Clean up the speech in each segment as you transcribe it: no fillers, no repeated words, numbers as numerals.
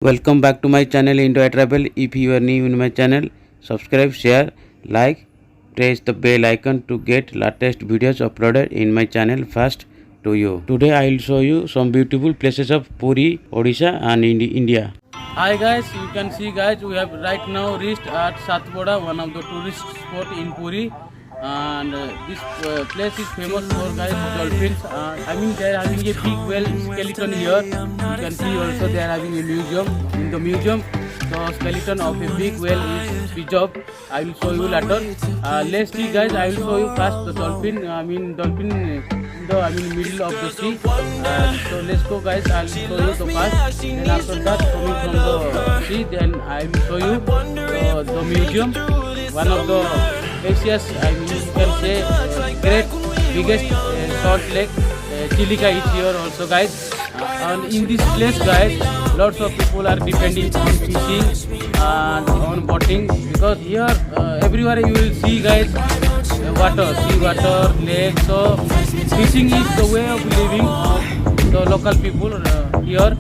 Welcome back to my channel Indo Travel. If you are new in my channel, subscribe, share, like, press the bell icon to get latest videos uploaded in my channel first to you. Today I will show you some beautiful places of Puri, Odisha and India. Hi guys, you can see guys, we have right now reached at Satpura, one of the tourist spot in Puri. And this place is famous for guys dolphins. I mean they are having a big whale skeleton here. You can see also they are having a museum. In the museum, the skeleton of a big whale is preserved. I will show you later. Let's see guys. I will show you first the dolphin. Dolphin in the middle of the sea. So let's go guys. I will show you the first. Then after that coming from the sea, then I will show you the museum. One of the Asia's, you can say, great biggest salt lake, Chilika is here also guys. And in this place guys, lots of people are depending on fishing and on boating, because here everywhere you will see guys water, sea water, lake. So fishing is the way of living of the local people here,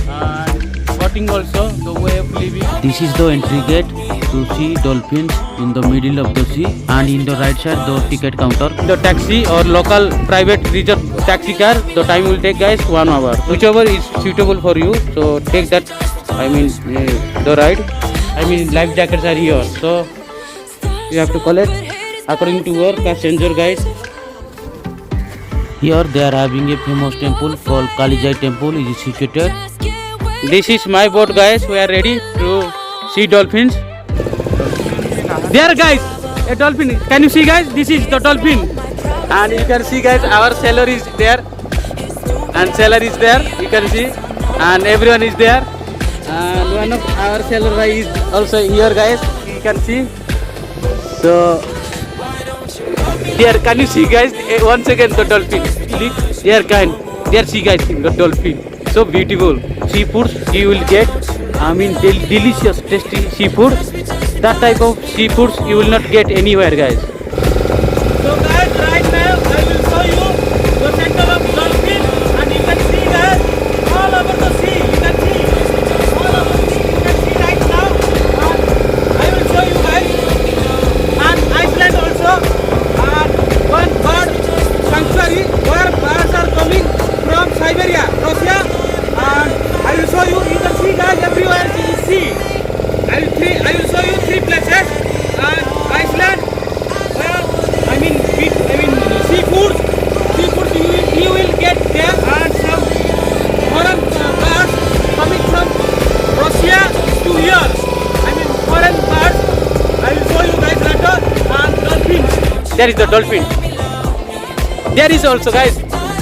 and boating also the way of living. This is the entry gate to see dolphins in the middle of the sea, and in the right side the ticket counter. The taxi or local private reserve taxi car, the time will take guys 1 hour, whichever is suitable for you. So take that, the ride. Life jackets are here, so you have to collect according to your passenger guys. Here they are having a famous temple called Kalijai temple is situated. This is my boat guys, we are ready to see dolphins. There guys, a dolphin. Can you see guys? This is the dolphin. And you can see guys, our sailor is there. And sailor is there, you can see. And everyone is there. And one of our sailor is also here guys, you can see. So, there, can you see guys? Once again the dolphin. There see guys, the dolphin. So beautiful. Seafoods you will get. Delicious, tasty seafood. That type of seafoods you will not get anywhere guys. So guys, right now I will show you the center of dolphin, and you can see guys all over the sea. You can see all over the sea. You can see right now. And I will show you guys. And Iceland also. And one bird sanctuary where birds are coming from Siberia, Russia. And I will show you. You can see guys everywhere is sea. I will show you 3 places. Iceland, seafoods you will get there, and some foreign birds coming from Russia to here. Foreign birds. I will show you guys later. And dolphins. There is the dolphin. There is also guys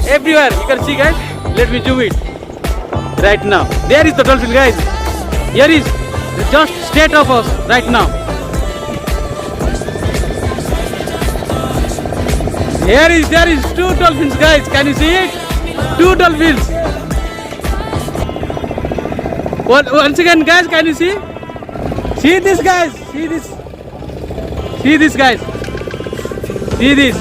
everywhere. You can see guys. Let me zoom it right now. There is the dolphin guys. Here is just straight of us right now. There is 2 dolphins guys. Can you see it? 2 dolphins. Once again guys, can you see? See this guys. See this. See this guys. See this.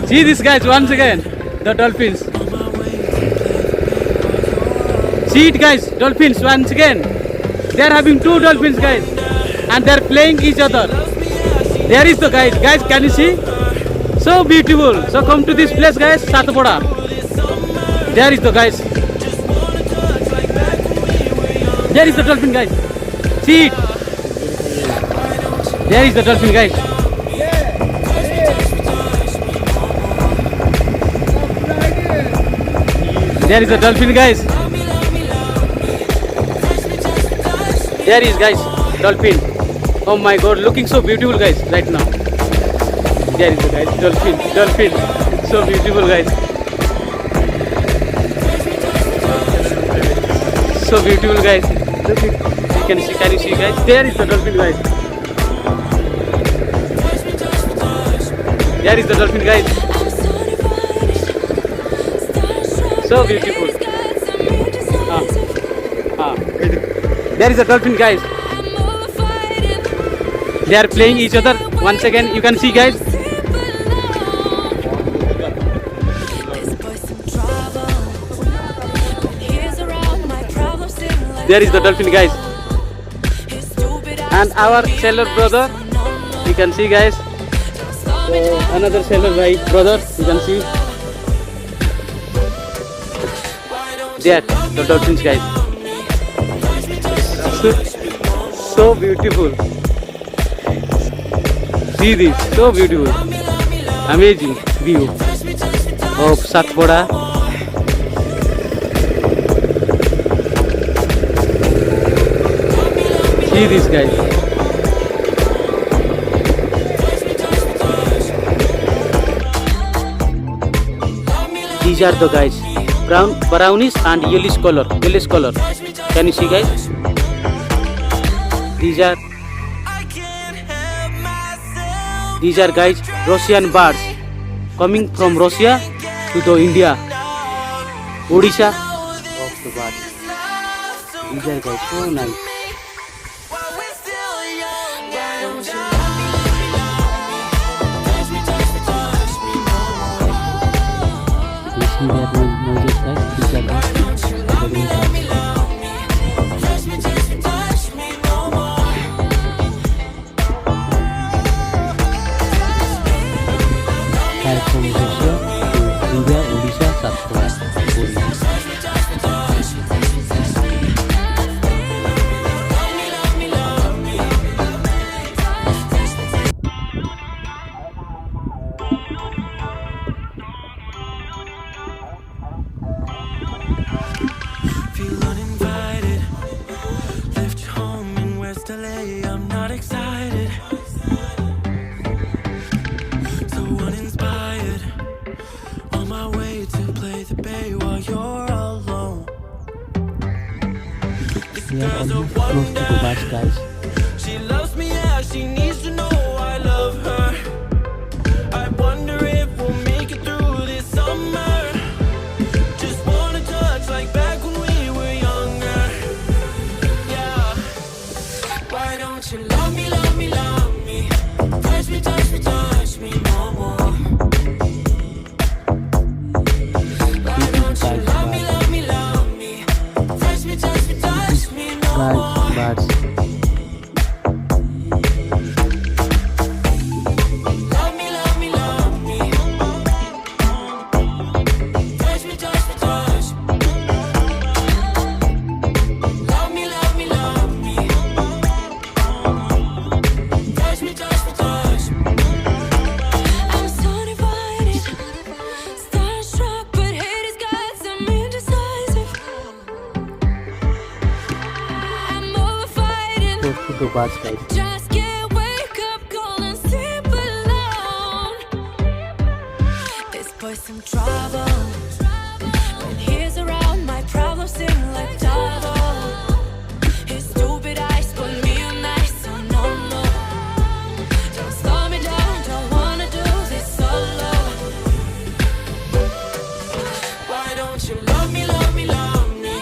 See this guys, once again, the dolphins. See it guys, dolphins once again. They are having 2 dolphins guys, and they are playing each other. There is the guys, can you see? So beautiful. So come to this place guys, Satpura. There is the guys. There is the dolphin guys. See it. There is the dolphin guys. There is a dolphin guys. There is guys, dolphin. Oh my god, looking so beautiful guys right now. There is the guys, dolphin. So beautiful guys. So beautiful guys. Look it. Can you see guys? There is the dolphin guys. There is the dolphin guys. So beautiful. There is a dolphin guys. They are playing each other. Once again you can see guys. There is the dolphin, guys. And our sailor brother, you can see, guys. Another sailor brother, you can see. There, the dolphins, guys. So beautiful. See this, so beautiful. Amazing view of Satpura. See this, guys. These are the guys, brownish and yellowish color. Can you see, guys? These are guys, Russian birds coming from Russia to the India, Odisha of the birds. These are guys so nice. Listen their noises, guys. These are guys. From Russia to India, Odisha, Satpura. Feel uninvited. Left home in West LA. I'm not excited. So uninspired. On my way to play the bay while you're alone. This We are girl's a almost close to the bus, wonder. guys. She loves me, yeah, she needs to know I love her. I wonder if we'll make it through this summer. Just wanna touch like back when we were younger. Yeah. Why don't you love me, love me, love me? Touch me, touch me, touch me no more. Why don't you love me, love me, love me? Touch me, touch me, touch me no more. Birds. Love me, love me, love me. Touch me, touch me, touch me. Love me, love me, love me. Touch me, touch me, touch me. I'm so divided, starstruck, but haters got some indecisive. I'm over fighting. Close to the bus, guys. Just can't wake up cold and sleep alone. This boy's some trouble. When he's around, my problems seem like double. His stupid eyes put me on ice, so no, no. Don't slow me down, don't wanna do this solo. Why don't you love me, love me, love me?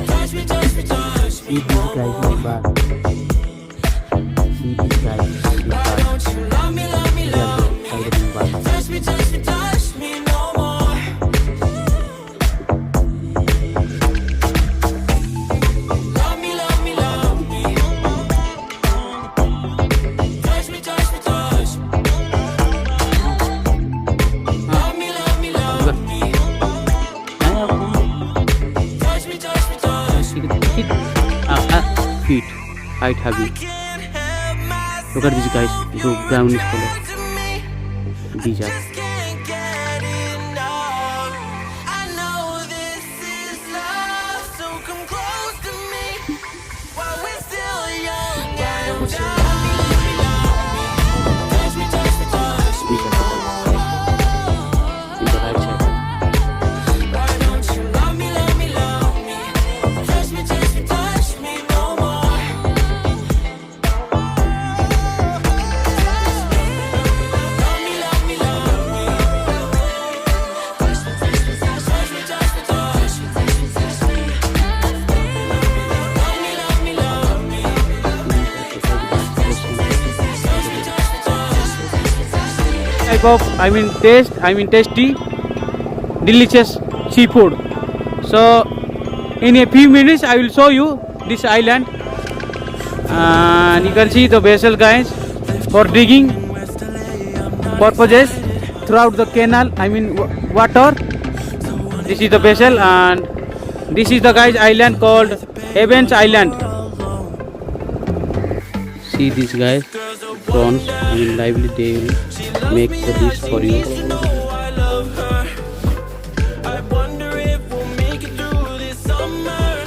Touch me, touch me, touch me. See these guys in the bar. See these guys in the Why bar. don't you love me, love me, They are love me? the in bar. Touch me, touch me, touch me no more. Love me, love me, love me. Touch me, touch me, touch me. Love me, love me, love me. Touch me, touch me, touch me. Feet. Height have you. Can't help myself. Look at these guys. The brownish color. To me. These are. Can't get enough. I know this is love, so come close to me while we're still young. Why don't you love me, love me, love me? Touch me, touch me, touch me. These are. In the right side. Why don't you love me, love me, love me? Touch me, touch me, touch me no more. Love me, love me, love me. Touch me, touch me, touch me, touch me, touch me, touch me, touch me. Love me, love me, love me. Type of, tasty, delicious seafood. So in a few minutes I will show you this island, and you can see the vessel, guys, for digging purposes throughout the canal, I mean water. This is the vessel, and this is the, guys, island called Evans Island. See this, guys, prawns, I mean lively, they will make the dish for you. I love her. I wonder if we'll make it through this summer.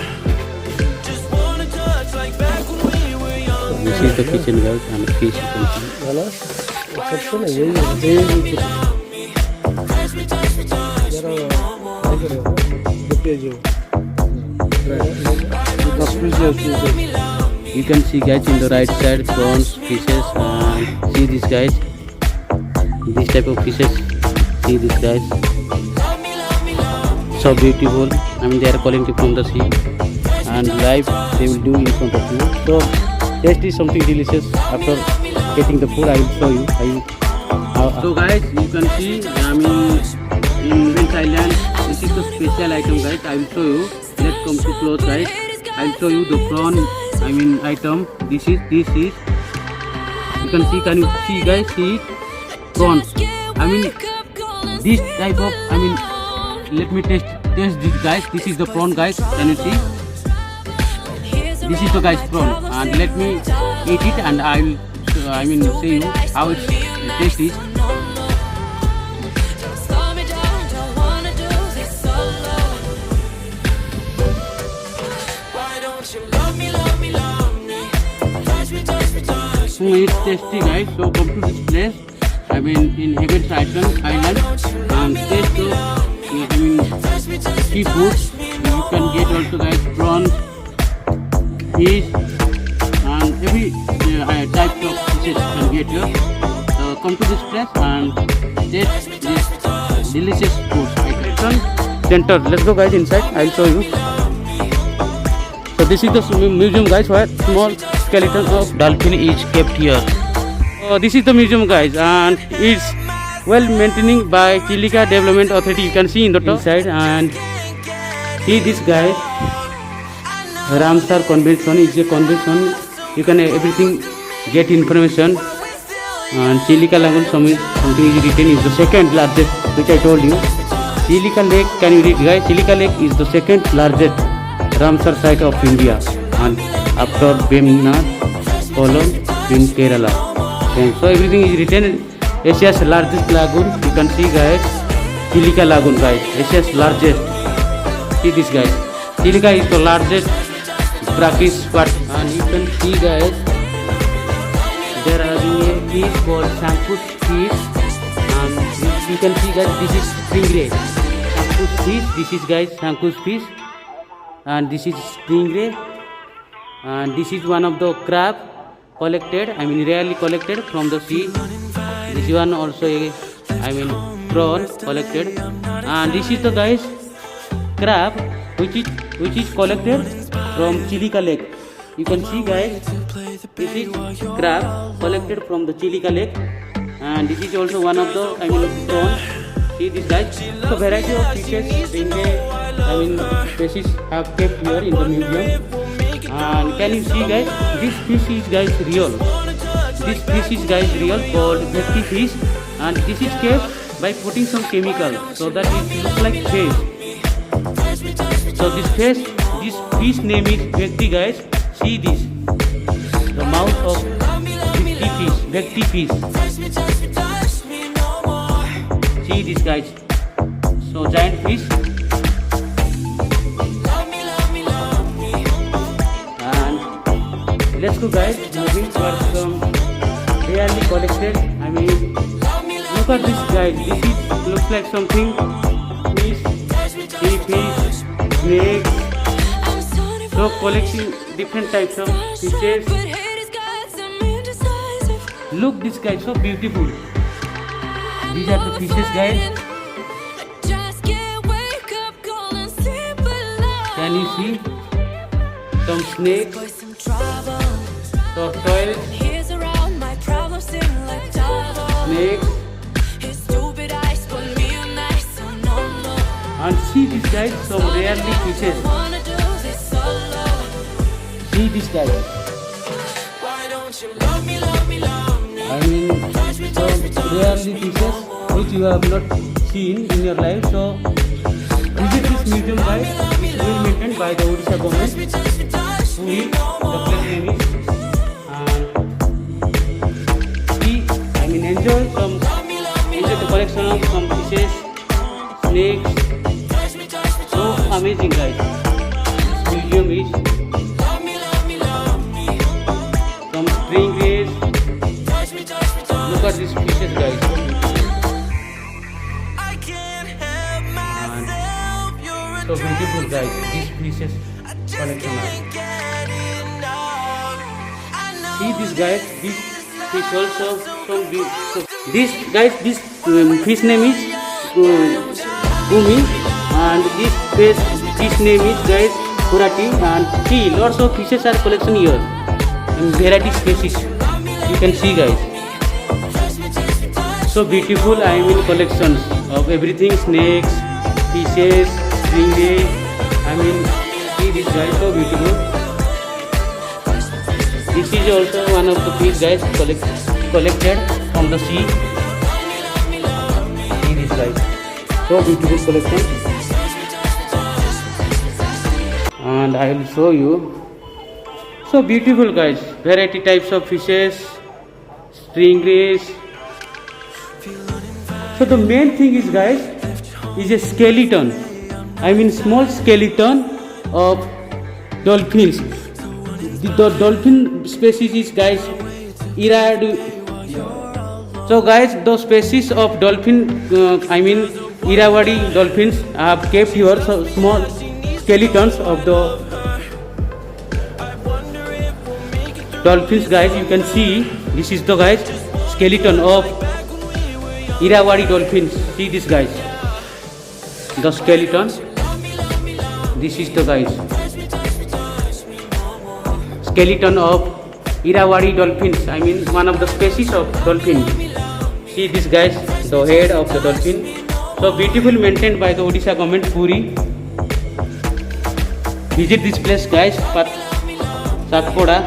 Just wanna touch like back when we were young. This is the kitchen, guys, and the fish you can see. सबसे ना यही You can see, guys, in the right side prawns, fishes, and see this, guys, this type of fishes. See this, guys, so beautiful. I mean they are calling it from the sea, and live they will do in front of you. So taste is something delicious. After getting the food, I will show you. So guys, you can see, I mean in Evans Island, this is the special item, guys. I will show you. Let's come to close, guys. I will show you the prawn, I mean item. This is you can see, can you see, guys, see it? Prawns, I mean this type of, I mean let me taste this, guys. This is the prawn, guys, can you see? This is the, guys, prawn, and let me eat it, and I will I mean show you how its taste is. It's tasty, guys. So come to this place, I mean in Evans Island, and taste the, I mean seafood. You can get also, guys, prawns, fish, and every type of fishes you can get here. So come to this place and taste this delicious food item. Center. Let's go, guys, inside. I'll show you. So this is the museum, guys, where small skeleton of dolphin is kept here. This is the museum, guys, and it's well maintained by Chilika Development Authority. You can see in the top inside, and see this, guys, Ramsar Convention is a convention. You can everything get information. And Chilika Lagoon something is written is the second largest, which I told you. Chilika Lake, can you read, guys? Chilika Lake is the second largest Ramsar site of India, and after Bemnath, Kollam in Kerala. And so everything is written. Asia's largest lagoon. You can see, guys, Chilika Lagoon, guys, Asia's largest. See this, guys. Chilika is the largest brackish spot, and you can see, guys, there are a fish called Shankus fish, and you can see, guys, this is stingray. Shankus fish. This is, guys, Shankus fish, and this is stingray, and this is one of the crab collected, I mean rarely collected from the sea. This one also a, I mean prawn collected, and this is the, guys, crab which is collected from Chilika Lake. You can see, guys, this is crab collected from the Chilika Lake, and this is also one of the, I mean prawn. See this, guys. So variety of fishes, I mean species have kept here in the museum. And can you see, guys, this fish is, guys, real. This fish is, guys, real, called Bhakti fish, and this is kept by putting some chemical so that it looks like fish. So this fish name is Bhakti, guys. See this, the mouth of Bhakti fish. See this, guys. So giant fish. Let's go, guys, moving for some rarely collected, I mean look at this, guys. This is looks like something fish, sea fish, snakes. So collecting different types of fishes. Look this, guys, so beautiful. These are the fishes, guys. Can you see some snakes, tortoise, snakes, and see this, guys, some rarely fishes. See this guy. Why don't you love me, love me, love me? I mean, so rarely fishes which you have not seen in your life. So visit this museum, guys. It's well maintained by the Odisha government. Puri, the place name is. And see, I mean, enjoy the collection of some fishes, snakes. So amazing, guys. This museum is some string rays. Look at these fishes, guys. I can't help myself. You're So beautiful, guys. These fishes just collection. can't get enough. I know See this, guys. This fish also so beautiful. This, guys, this fish name is Gumi, and this fish name is, guys, Kurati. And see, lots of fishes are collection here in variety species. You can see, guys. So beautiful. I mean, collections of everything: snakes, fishes, stingray. I mean, see this, guys. So beautiful. This is also one of the fish, guys, collected from the sea. See this, guys. So beautiful collection. And I will show you. So beautiful, guys. Variety types of fishes, stingrays. So the main thing is, guys, is a skeleton. I mean, small skeleton of dolphins. The dolphin species is, guys, So guys, the species of dolphin, I mean Irrawaddy dolphins, have kept here so small skeletons of the dolphins, guys. You can see this is the, guys, skeleton of Irrawaddy dolphins. See this, guys, the skeleton. This is the, guys, skeleton of Irrawaddy dolphins. I mean, one of the species of dolphin. See this, guys, the head of the dolphin. So beautiful, maintained by the Odisha government, Puri. Visit this place, guys, Satpura.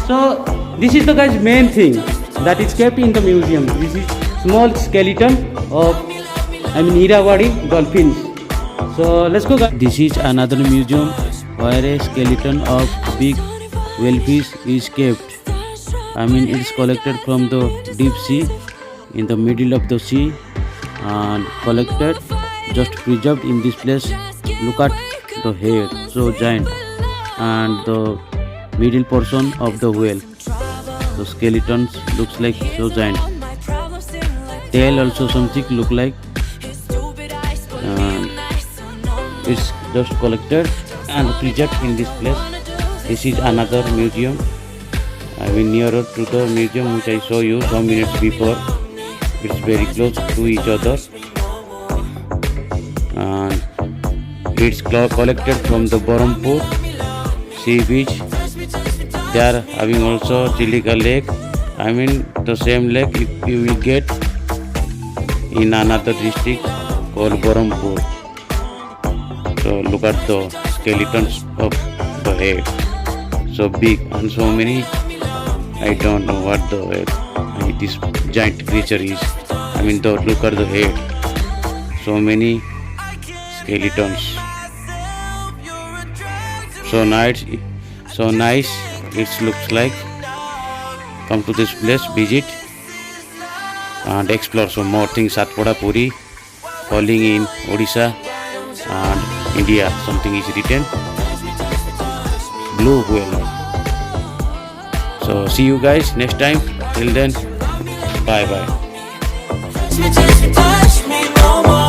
So this is the, guys, main thing that is kept in the museum. This is small skeleton of, I mean, Irrawaddy dolphins. So let's go, guys. This is another museum where a skeleton of big whalefish is kept. I mean, it is collected from the deep sea, in the middle of the sea, and collected, just preserved in this place. Look at the head, so giant, and the middle portion of the whale. The skeletons looks like so giant. Tail also something look like. And it's just collected and preserved in this place. This is another museum. I mean, nearer to the museum which I saw you some minutes before. It's very close to each other, and it's collected from the Berhampur sea beach. They are having also Chilika Lake. I mean, the same lake you will get in another district called Berhampur. So look at the skeletons of the head, so big and so many. I don't know what this giant creature is. I mean, look at the head, so many skeletons. So nice, it looks like. Come to this place, visit and explore some more things. Satpura, Puri, falling in Odisha and India. Something is written, blue whale. So see you guys next time. Till then, bye bye. touch me no more.